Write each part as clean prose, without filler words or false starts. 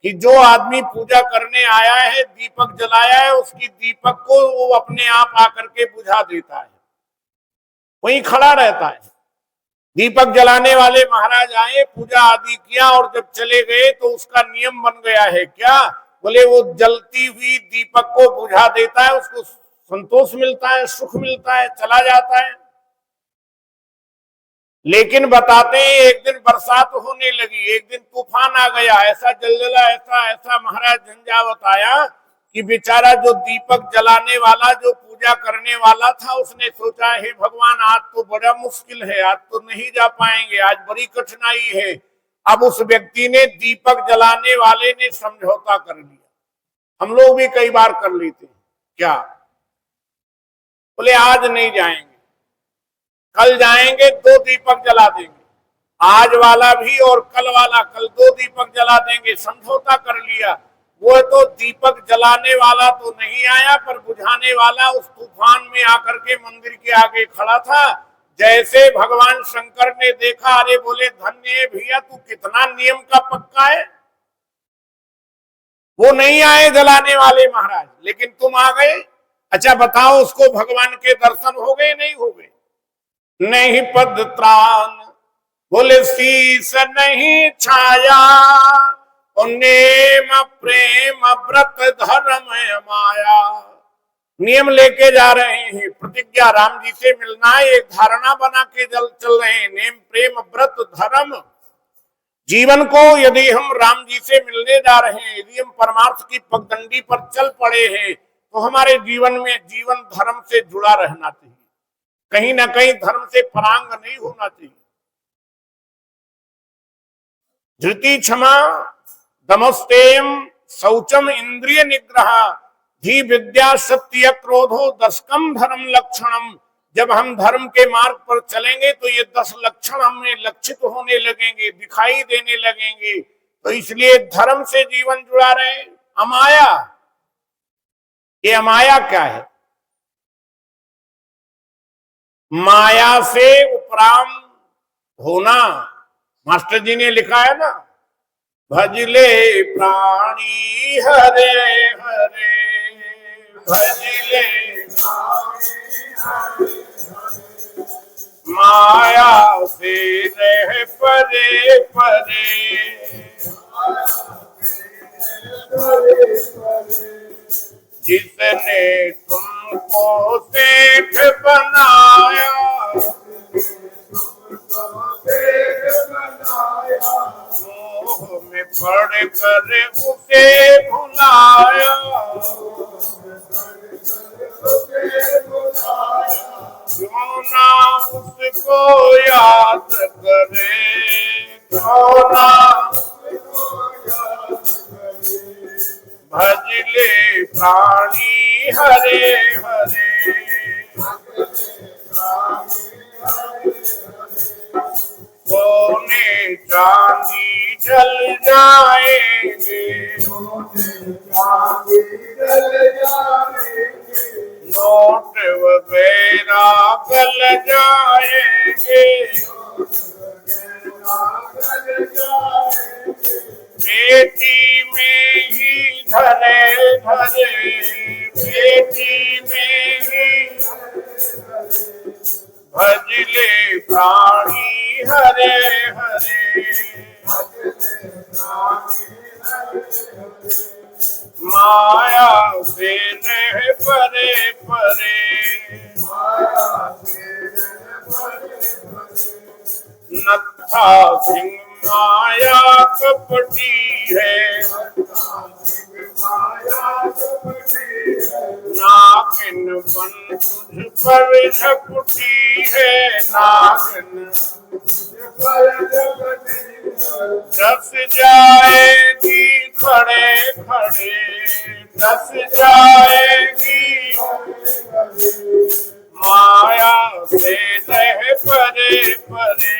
कि जो आदमी पूजा करने आया है, दीपक जलाया है, उसकी दीपक को वो अपने आप आकर के बुझा देता है, वहीं खड़ा रहता है। दीपक जलाने वाले महाराज आए, पूजा आदि किया और जब चले गए तो उसका नियम बन गया है क्या? बोले वो जलती हुई दीपक को बुझा देता है, उसको संतोष मिलता है, सुख मिलता है, चला जाता है। लेकिन बताते हैं एक दिन बरसात होने लगी, एक दिन तूफान आ गया, ऐसा जलजला, ऐसा ऐसा महाराज झंझावत आया कि बेचारा जो दीपक जलाने वाला, जो पूजा करने वाला था, उसने सोचा हे भगवान आज तो बड़ा मुश्किल है, आज तो नहीं जा पाएंगे, आज बड़ी कठिनाई है। अब उस व्यक्ति ने, दीपक जलाने वाले ने समझौता कर लिया। हम लोग भी कई बार कर लेते हैं क्या? बोले आज नहीं जाएंगे, कल जाएंगे, 2 दीपक जला देंगे, आज वाला भी और कल वाला, कल 2 दीपक जला देंगे, समझौता कर लिया। वो तो दीपक जलाने वाला तो नहीं आया, पर बुझाने वाला उस तूफान में आकर के मंदिर के आगे खड़ा था। जैसे भगवान शंकर ने देखा, अरे बोले धन्य भैया, तू कितना नियम का पक्का है। वो नहीं आए जलाने वाले महाराज, लेकिन तुम आ गए। अच्छा बताओ, उसको भगवान के दर्शन हो गए नहीं हो गए? नहीं पद त्राण, बोले शीस नहीं छाया, नेम प्रेम व्रत धर्म माया। नियम लेके जा रहे हैं, प्रतिज्ञा, राम जी से मिलना है, एक धारणा बना के चल रहे हैं, नेम प्रेम व्रत धर्म। जीवन को यदि हम राम जी से मिलने जा रहे हैं, यदि हम परमार्थ की पगडंडी पर चल पड़े हैं, तो हमारे जीवन में जीवन धर्म से जुड़ा रहना चाहिए, कहीं ना कहीं धर्म से परांग नहीं होना चाहिए। धृति क्षमा दमस्तेम शौचम इंद्रिय निग्रह धी विद्या सत्य क्रोधो 10 धर्म लक्षणम। जब हम धर्म के मार्ग पर चलेंगे तो ये 10 लक्षण हमें लक्षित होने लगेंगे, दिखाई देने लगेंगे। तो इसलिए धर्म से जीवन जुड़ा रहे। अमाया, ये अमाया क्या है? माया से उपराम होना। मास्टर जी ने लिखा है ना, भजले प्राणी हरे हरे, भजले माया से रह परे परे, जिसने तुमको सेठ बनाया, मोह में पड़ कर उसे भुलाया, क्यों ना उसको याद करे, क्यों ना भजले प्राणी हरे हरे। सोने चांदी जल जाएंगे, नोट वगैरह गल जाएंगे, बेटी में ही धरे धरे, बेटी में ही भजले प्राणी हरे हरे। माया से रह परे परे, नत्था सिंह माया कपटी है, नागिन बन तुझ पर झपटी है, नागिन दस जाएगी खड़े खड़े, दस जाएगी माया से रह परे परे,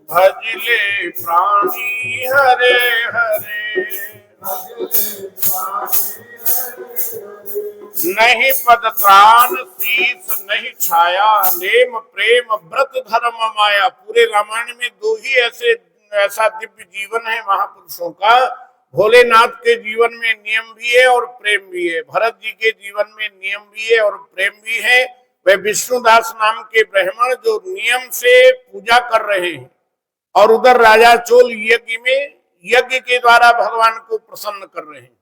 भजले प्राणी हरे हरे। नहीं पद त्राण शीस नहीं छाया, नेम प्रेम व्रत धर्म माया। पूरे रामायण में दो ही ऐसा दिव्य जीवन है महापुरुषों का। भोलेनाथ के जीवन में नियम भी है और प्रेम भी है, भरत जी के जीवन में नियम भी है और प्रेम भी है। वे विष्णुदास नाम के ब्राह्मण जो नियम से पूजा कर रहे हैं और उधर राजा चोल यज्ञ में यज्ञ के द्वारा भगवान को प्रसन्न कर रहे हैं।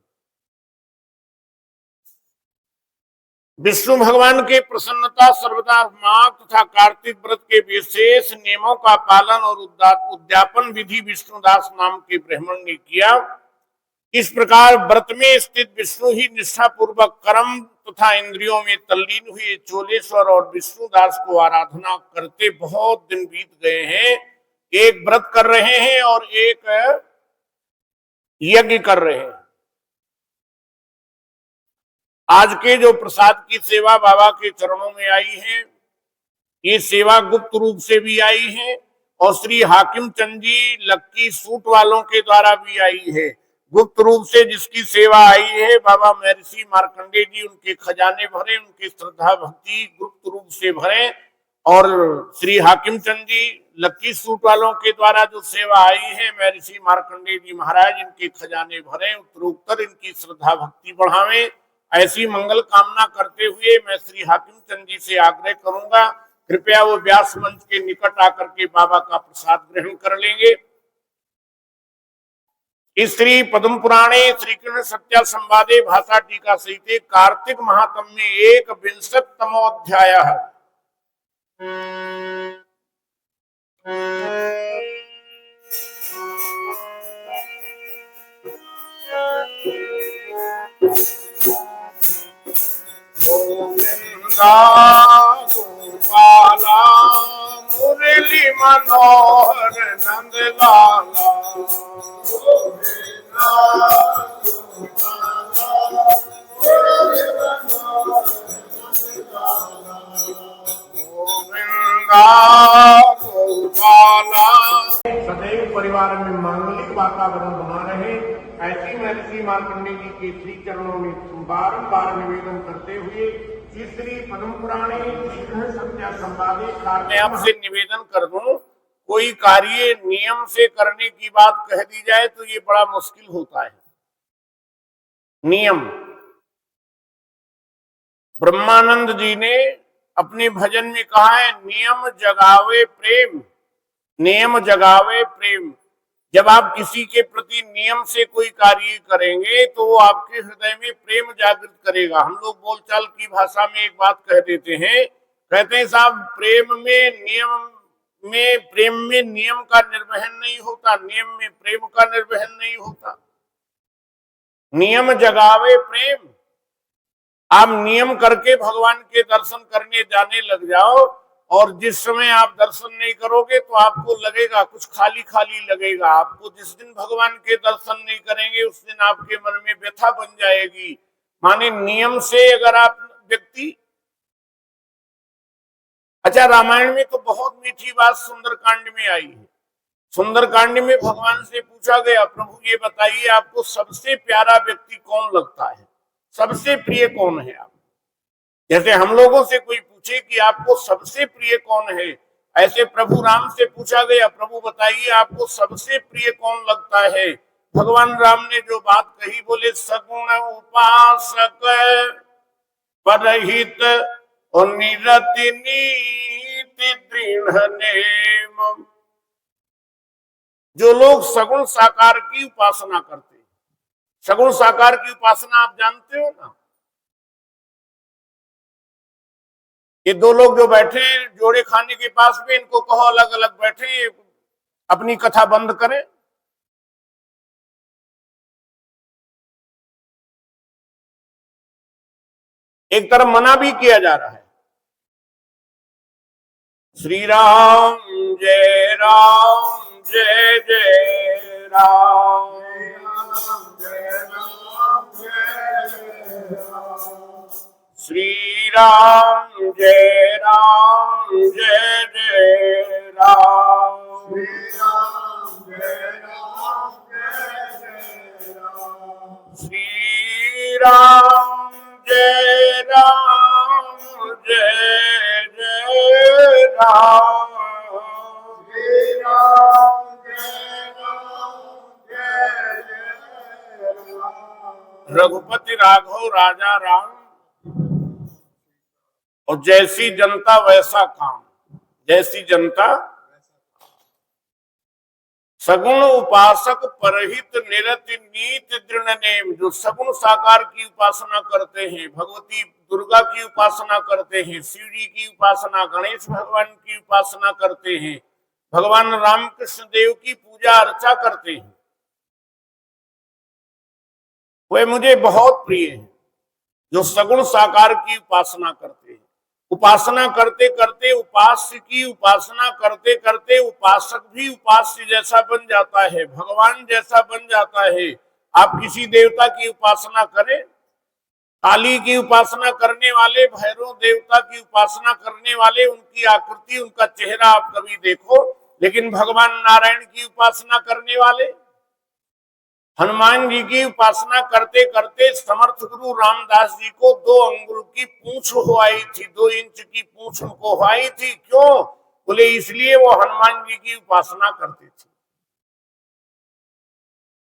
विष्णु भगवान के प्रसन्नता सर्वदा माघ तथा कार्तिक व्रत के विशेष नियमों का पालन और उद्यापन विधि विष्णुदास नाम के ब्राह्मण ने किया। इस प्रकार व्रत में स्थित विष्णु ही निष्ठा पूर्वक कर्म तथा इंद्रियों में तल्लीन हुए चोलेश्वर और विष्णुदास को आराधना करते बहुत दिन बीत गए हैं। एक व्रत कर रहे हैं और एक यज्ञ कर रहे हैं। आज के जो प्रसाद की सेवा बाबा के चरणों में आई है, ये सेवा गुप्त रूप से भी आई है और श्री हाकिम चंद जी लक्की सूट वालों के द्वारा भी आई है। गुप्त रूप से जिसकी सेवा आई है बाबा महर्षि मार्कंडेय जी, उनके खजाने भरे, उनकी श्रद्धा भक्ति गुप्त रूप से भरे। और श्री हाकिम चंद जी लक्की सूट वालों के द्वारा जो सेवा आई है महर्षि मार्कंडेय जी महाराज, इनके खजाने भरे, उत्तरोत्तर इनकी श्रद्धा भक्ति बढ़ावे। ऐसी मंगल कामना करते हुए मैं श्री हाकिम चंद जी से आग्रह करूंगा, कृपया वो व्यास मंच के निकट आकर के बाबा का प्रसाद ग्रहण कर लेंगे। इस श्री पद्म पुराणे श्री कृष्ण सत्या संवादे भाषा टीका सहित कार्तिक महात्म में 21तमो अध्याय है। गोविंदा गोपाला मुरली मनोहर नंद लाला, गोविंदा गोपाला मुरली मनोहर नंद लाला, गोविंदा गोपाला। सदैव परिवार में मांगलिक वातावरण बना रहे, ऐसी महर्षि मार्कंडेय जी के श्री चरणों में बारंबार निवेदन करते हुए श्री पद्म पुराणे सत्या संवादे मैं आपसे निवेदन कर दूं, कोई कार्य नियम से करने की बात कह दी जाए तो ये बड़ा मुश्किल होता है। नियम, ब्रह्मानंद जी ने अपने भजन में कहा है, नियम जगावे प्रेम, नियम जगावे प्रेम। जब आप किसी के प्रति नियम से कोई कार्य करेंगे तो वो आपके हृदय में प्रेम जागृत करेगा। हम लोग बोलचाल की भाषा में एक बात कह देते हैं, कहते हैं साहब प्रेम में नियम का निर्वहन नहीं होता, नियम में प्रेम का निर्वहन नहीं होता। नियम जगावे प्रेम। आप नियम करके भगवान के दर्शन करने जाने लग जाओ और जिस समय आप दर्शन नहीं करोगे तो आपको लगेगा कुछ खाली खाली लगेगा। आपको जिस दिन भगवान के दर्शन नहीं करेंगे उस दिन आपके मन में व्यथा बन जाएगी। माने नियम से अगर आप व्यक्ति, अच्छा रामायण में तो बहुत मीठी बात सुंदरकांड में आई है। सुंदरकांड में भगवान से पूछा गया, प्रभु ये बताइए आपको सबसे प्यारा व्यक्ति कौन लगता है, सबसे प्रिय कौन है आप। जैसे हम लोगों से कोई पूछे कि आपको सबसे प्रिय कौन है, ऐसे प्रभु राम से पूछा गया, प्रभु बताइए आपको सबसे प्रिय कौन लगता है। भगवान राम ने जो बात कही, बोले सगुण उपासक परहित और निरति नीति दृढ़ नेम। जो लोग सगुण साकार की उपासना करते हैं, सगुण साकार की उपासना आप जानते हो ना। ये दो लोग जो बैठे जोड़े खाने के पास में, इनको कहो अलग अलग बैठे, अपनी कथा बंद करें। एक तरफ मना भी किया जा रहा है। श्री राम जय राम जय जय राम, जय राम जय राम, श्री राम जय राम जय जय राम, श्री राम जय राम जय जय राम। राम जय राम जय जय राम जय राम जय राम जय जय राम। रघुपति राघव राजा राम, और जैसी जनता वैसा काम। जैसी जनता सगुण उपासक परहित निरति नीत दृढ़ नेम। जो सगुण साकार की उपासना करते हैं, भगवती दुर्गा की उपासना करते हैं, शिव जी की उपासना, गणेश भगवान की उपासना करते हैं, भगवान रामकृष्ण देव की पूजा अर्चा करते हैं, वे मुझे बहुत प्रिय हैं। जो सगुण साकार की उपासना करते हैं, उपासना करते करते उपास्य की उपासना करते करते उपासक भी उपास्य जैसा बन जाता है, भगवान जैसा बन जाता है। आप किसी देवता की उपासना करें, काली की उपासना करने वाले, भैरव देवता की उपासना करने वाले, उनकी आकृति, उनका चेहरा आप कभी देखो। लेकिन भगवान नारायण की उपासना करने वाले, हनुमान जी की उपासना करते करते समर्थ गुरु रामदास जी को 2 अंगुल की पूंछ हो आई थी, 2 इंच की पूंछ उनको हो आई थी। क्यों? बोले इसलिए वो हनुमान जी की उपासना करते थे।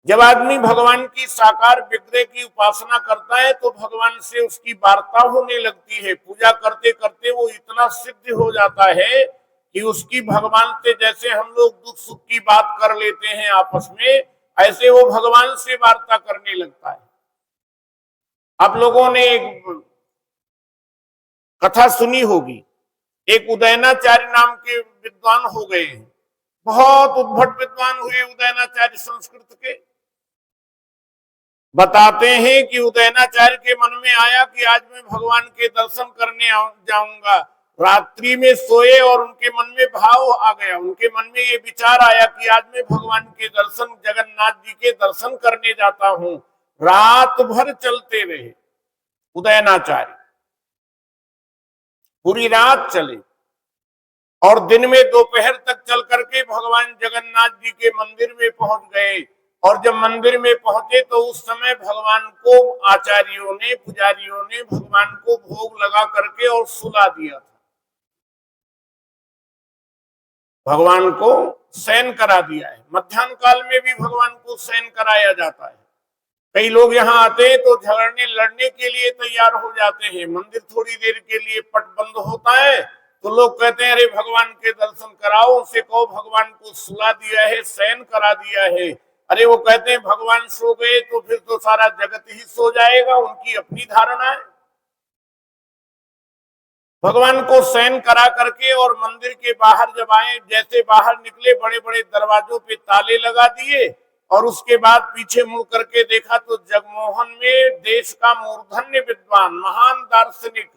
जब आदमी भगवान की साकार विग्रह की उपासना करता है तो भगवान से उसकी वार्ता होने लगती है। पूजा करते करते वो इतना सिद्ध हो जाता है कि उसकी भगवान से, जैसे हम लोग दुख सुख की बात कर लेते हैं आपस में, ऐसे वो भगवान से वार्ता करने लगता है। आप लोगों ने एक कथा सुनी होगी, एक उदयनाचार्य नाम के विद्वान हो गए हैं, बहुत उद्भट विद्वान हुए उदयनाचार्य संस्कृत के। बताते हैं कि उदयनाचार्य के मन में आया कि आज मैं भगवान के दर्शन करने जाऊंगा। रात्रि में सोए और उनके मन में भाव आ गया, उनके मन में ये विचार आया कि आज मैं भगवान के दर्शन, जगन्नाथ जी के दर्शन करने जाता हूं। रात भर चलते रहे उदयनाचार्य, पूरी रात चले और दिन में दोपहर तक चल करके भगवान जगन्नाथ जी के मंदिर में पहुंच गए। और जब मंदिर में पहुंचे तो उस समय भगवान को आचार्यों ने, पुजारियों ने भगवान को भोग लगा करके और सुला दिया था, भगवान को शयन करा दिया है। मध्याह्न काल में भी भगवान को शयन कराया जाता है। कई लोग यहाँ आते हैं तो झगड़ने लड़ने के लिए तैयार हो जाते हैं। मंदिर थोड़ी देर के लिए पट बंद होता है तो लोग कहते हैं अरे भगवान के दर्शन कराओ, उनसे कहो भगवान को सुला दिया है, शयन करा दिया है। अरे वो कहते हैं भगवान सो गए तो फिर तो सारा जगत ही सो जाएगा, उनकी अपनी धारणा है। भगवान को शयन करा करके और मंदिर के बाहर जब आए, जैसे बाहर निकले बड़े बड़े दरवाजों पे ताले लगा दिए और उसके बाद पीछे मुड़ करके देखा तो जगमोहन में देश का मूर्धन्य विद्वान, महान दार्शनिक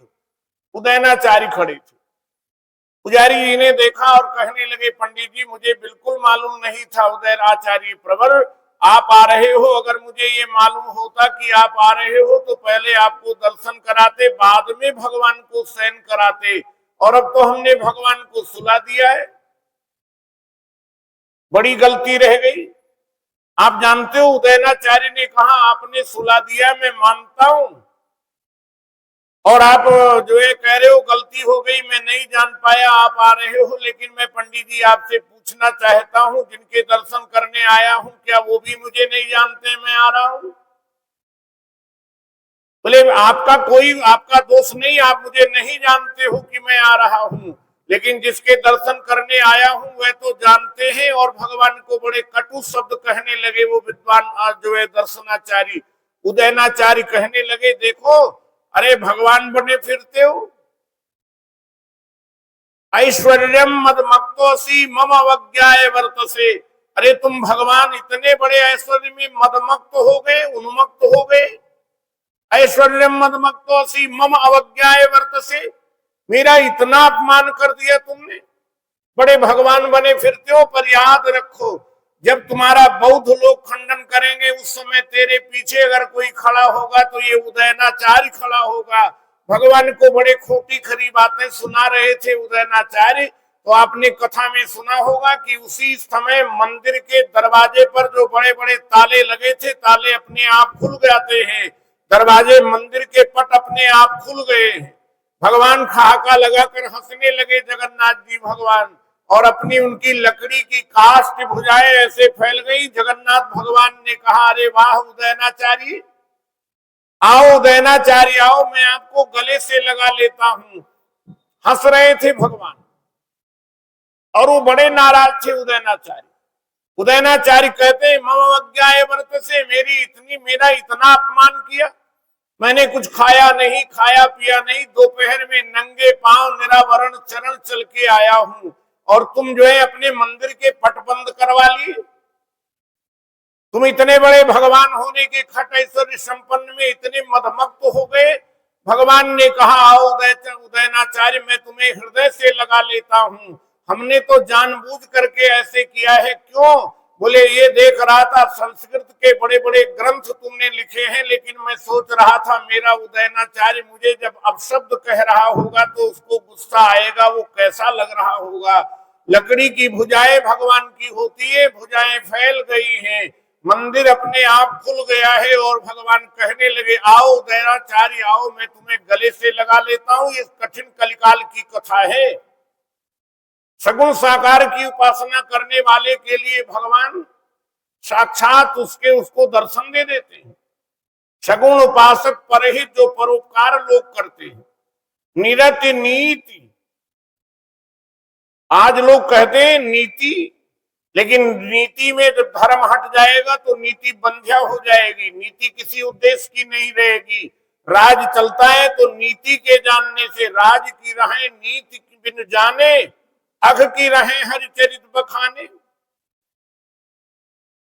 उदयनाचार्य खड़े थे। पुजारी जी ने देखा और कहने लगे पंडित जी मुझे बिल्कुल मालूम नहीं था उदयनाचार्य प्रवर आप आ रहे हो। अगर मुझे ये मालूम होता कि आप आ रहे हो तो पहले आपको दर्शन कराते, बाद में भगवान को शयन कराते, और अब तो हमने भगवान को सुला दिया है, बड़ी गलती रह गई। आप जानते हो उदयनाचार्य ने कहा आपने सुला दिया, मैं मानता हूं, और आप जो है कह रहे हो गलती हो गई, मैं नहीं जान पाया आप आ रहे हो, लेकिन मैं पंडित जी आपसे पूछना चाहता हूं जिनके दर्शन करने आया हूं क्या वो भी मुझे नहीं जानते मैं आ रहा हूं? बोले आपका दोष नहीं, आप मुझे नहीं जानते हो कि मैं आ रहा हूं, लेकिन जिसके दर्शन करने आया हूं वह तो जानते हैं। और भगवान को बड़े कटु शब्द कहने लगे वो विद्वान जो है दर्शनाचार्य उदयनाचार्य, कहने लगे देखो अरे भगवान बने फिरते हो, ऐश्वर्यम मदमक्तोसी मम अवज्ञाय वर्तसे। अरे तुम भगवान इतने बड़े ऐश्वर्य में मदमक्त हो गए, उन्मत्त हो गए। ऐश्वर्यम मदमक्तोसी मम अवज्ञाय वर्तसे, मेरा इतना अपमान कर दिया तुमने, बड़े भगवान बने फिरते हो। पर याद रखो जब तुम्हारा बौद्ध लोग खंडन करेंगे उस समय तेरे पीछे अगर कोई खड़ा होगा तो ये उदयनाचार्य खड़ा होगा। भगवान को बड़े खोटी खरी बातें सुना रहे थे उदयनाचार्य। तो आपने कथा में सुना होगा कि उसी समय मंदिर के दरवाजे पर जो बड़े बड़े ताले लगे थे, ताले अपने आप खुल जाते हैं। दरवाजे मंदिर के पट अपने आप खुल गए हैं। भगवान ठहाका लगाकर हंसने लगे जगन्नाथ जी भगवान, और अपनी उनकी लकड़ी की काष्ठ भुजाएं ऐसे फैल गई। जगन्नाथ भगवान ने कहा, अरे वाह उदयनाचार्य, आओ उदयनाचार्य आओ, मैं आपको गले से लगा लेता हूं। हंस रहे थे भगवान और वो बड़े नाराज थे उदयनाचार्य। उदयनाचार्य कहते हैं, मम अज्ञाय वर्त से, मेरा इतना अपमान किया, मैंने कुछ खाया नहीं, खाया पिया नहीं, दोपहर में नंगे पांव निरावरण चरण चल के आया हूं, और तुम जो है अपने मंदिर के पट बंद करवा लिए। तुम इतने बड़े भगवान होने के खट ऐश्वर्य संपन्न में इतने मदमस्त हो गए। भगवान ने कहा, आओ उदयनाचार्य, मैं तुम्हें हृदय से लगा लेता हूं, हमने तो जानबूझ करके ऐसे किया है। क्यों? बोले, ये देख रहा था संस्कृत के बड़े बड़े ग्रंथ तुमने लिखे हैं, लेकिन मैं सोच रहा था मेरा उदयनाचार्य मुझे जब अपशब्द कह रहा होगा तो उसको गुस्सा आएगा, वो कैसा लग रहा होगा। लकड़ी की भुजाएं भगवान की होती है, भुजाएं फैल गई हैं, मंदिर अपने आप खुल गया है, और भगवान कहने लगे, आओ उदयनाचार्य आओ, मैं तुम्हें गले से लगा लेता हूं। ये कठिन कलिकाल की कथा है। सगुण साकार की उपासना करने वाले के लिए भगवान साक्षात उसको दर्शन दे देते हैं। सगुण उपासक परहित जो परोपकार लोग करते हैं, निरति नीति। आज लोग कहते हैं नीति, लेकिन नीति में जब धर्म हट जाएगा तो नीति बंध्या हो जाएगी, नीति किसी उद्देश्य की नहीं रहेगी। राज चलता है तो नीति के जानने से, राज की राहें नीति की बिन जाने, अघ की राहें हरिचरित बखाने।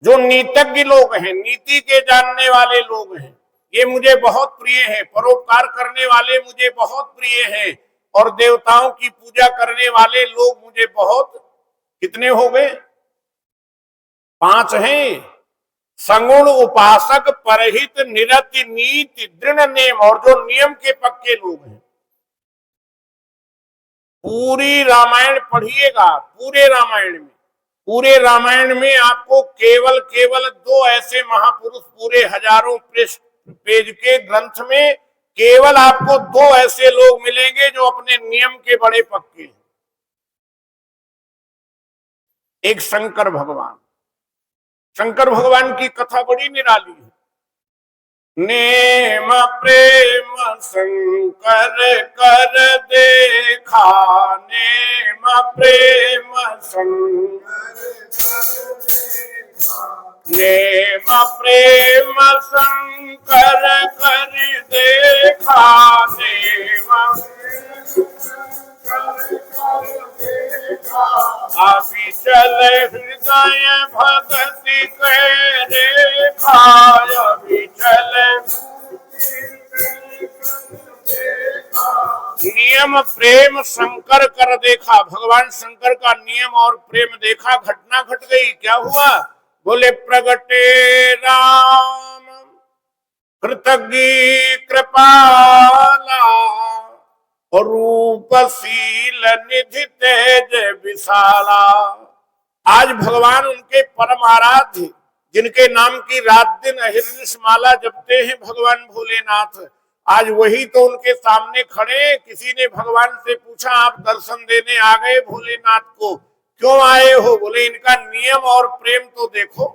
जो नीतज्ञ लोग हैं, नीति के जानने वाले लोग हैं, ये मुझे बहुत प्रिय है। परोपकार करने वाले मुझे बहुत प्रिय हैं, और देवताओं की पूजा करने वाले लोग मुझे बहुत, कितने हो गए? 5 हैं। सगुण उपासक परहित निरति नीति दृढ़ नेम, और जो नियम के पक्के लोग हैं। पूरी रामायण पढ़िएगा, पूरे रामायण में आपको केवल 2 ऐसे महापुरुष, पूरे हजारों पेज के ग्रंथ में केवल आपको 2 ऐसे लोग मिलेंगे जो अपने नियम के बड़े पक्के हैं। एक शंकर भगवान की कथा बड़ी निराली है। नेम प्रेम शंकर कर देखा, नेम प्रेम शंकर, नेम प्रेम शंकर कर देखा, नेम अभी चल हृदय भक्ति के रेखा, अभी चल नियम प्रेम शंकर कर देखा। भगवान शंकर का नियम और प्रेम देखा, घटना घट गई। क्या हुआ? बोले, प्रगटे राम कृतज्ञ कृपाला, और रूपशील निधि तेज विशाला। आज भगवान उनके परम आराध्य, जिनके नाम की रात दिन अहिर्निश माला जपते हैं भगवान भोलेनाथ, आज वही तो उनके सामने खड़े। किसी ने भगवान से पूछा, आप दर्शन देने आ गए भोलेनाथ को, क्यों आए हो? बोले, इनका नियम और प्रेम तो देखो।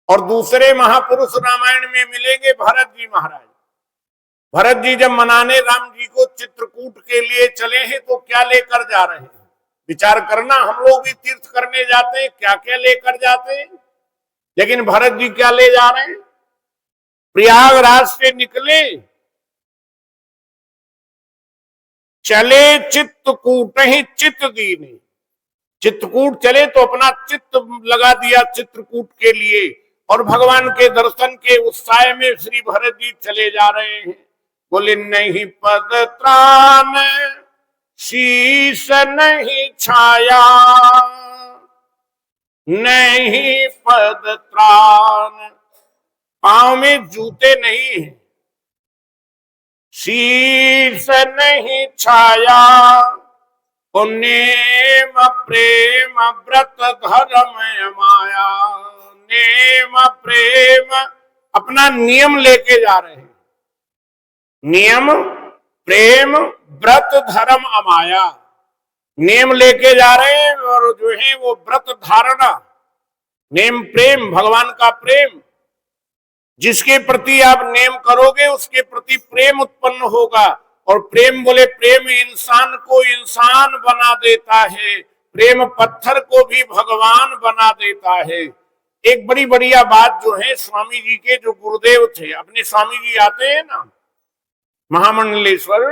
और दूसरे महापुरुष रामायण में मिलेंगे भरत जी महाराज। भरत जी जब मनाने राम जी को चित्रकूट के लिए चले हैं तो क्या लेकर जा रहे हैं? विचार करना, हम लोग भी तीर्थ करने जाते हैं, क्या क्या लेकर जाते हैं, लेकिन भरत जी क्या ले जा रहे हैं? प्रयागराज से निकले, चले चित्रकूट ही चित्त दीने। चित्रकूट चले तो अपना चित्त लगा दिया चित्रकूट के लिए, और भगवान के दर्शन के उत्साह में श्री भरत जी चले जा रहे हैं। बोले, नहीं पद त्राण शीश नहीं छाया, नहीं पद त्राण, पांव में जूते नहीं है, शीश नहीं छाया, नेम प्रेम व्रत धर्म माया, नेम प्रेम अपना नियम लेके जा रहे हैं। नियम प्रेम व्रत धर्म अमाया, नियम लेके जा रहे हैं और जो है वो व्रत धारणा, नेम प्रेम, भगवान का प्रेम। जिसके प्रति आप नेम करोगे उसके प्रति प्रेम उत्पन्न होगा। और प्रेम बोले प्रेम इंसान को इंसान बना देता है, प्रेम पत्थर को भी भगवान बना देता है। एक बड़ी बढ़िया बात जो है स्वामी जी के जो गुरुदेव थे, अपने स्वामी जी आते हैं ना महामंडलेश्वर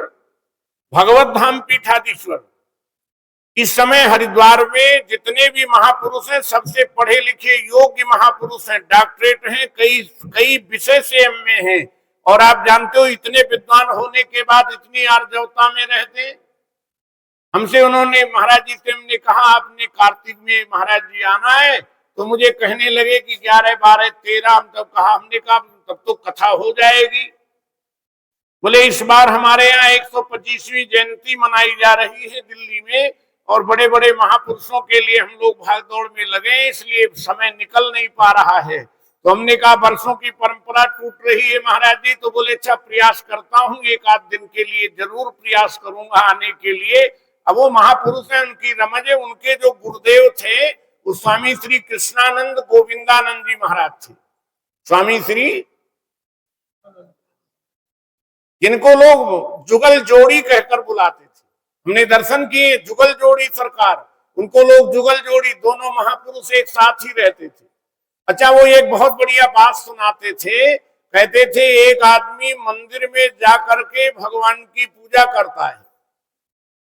भगवत धाम पीठाधीश्वर, इस समय हरिद्वार में जितने भी महापुरुष हैं सबसे पढ़े लिखे योग्य महापुरुष हैं, डॉक्टरेट हैं, कई विषय से एमए हैं। और आप जानते हो इतने विद्वान होने के बाद इतनी आर्जवता में रहते हैं। हमसे उन्होंने महाराज जी से हमने कहा आपने कार्तिक में महाराज जी आना है, तो मुझे कहने लगे कि 11, 12, 13, हम तब कहा, हमने कहा तब तो कथा हो जाएगी। बोले इस बार हमारे यहाँ 125वीं जयंती मनाई जा रही है दिल्ली में और बड़े बड़े महापुरुषों के लिए हम लोग भागदौड़ में लगे, इसलिए समय निकल नहीं पा रहा है। तो हमने कहा वर्षों की परंपरा टूट रही है महाराज जी। तो बोले अच्छा प्रयास करता हूँ, एक आध दिन के लिए जरूर प्रयास करूंगा आने के लिए। अब वो महापुरुष हैं, उनकी रमज है। उनके जो गुरुदेव थे वो स्वामी श्री कृष्णानंद गोविंदानंद जी महाराज थे। स्वामी श्री, जिनको लोग जुगल जोड़ी कहकर बुलाते थे, हमने दर्शन किए जुगल जोड़ी सरकार, उनको लोग जुगल जोड़ी, दोनों महापुरुष एक साथ ही रहते थे। अच्छा वो एक बहुत बढ़िया बात सुनाते थे, कहते थे एक आदमी मंदिर में जा करके भगवान की पूजा करता है,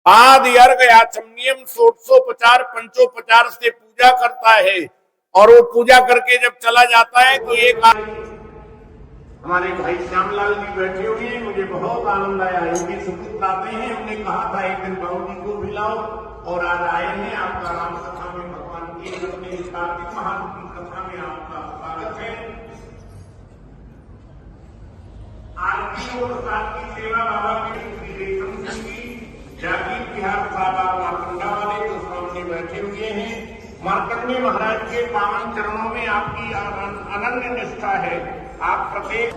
आदि अर्घ आचमनियम षोडशोपचार पंचोपचार से पूजा करता है और वो पूजा करके जब चला जाता है तो एक हमारे भाई श्यामलाल जी बैठे हुए हैं, मुझे बहुत आनंद आया। योगी सुकृत आते हैं, हमने कहा था एक दिन बाबू जी को मिलाओ और आज आए हैं। आपका राम कथा में भगवान की अपने कार्तिक माह की कथा में आपका स्वागत है। आरती और प्रसाद की सेवा बाबा के श्री रेशम सिंह जी जागीर बिहार बाबा मारकंडा वाले जो सामने बैठे हुए हैं। मार्कंडे महाराज के पावन चरणों में आपकी अनन्य निष्ठा है। आप प्रत्येक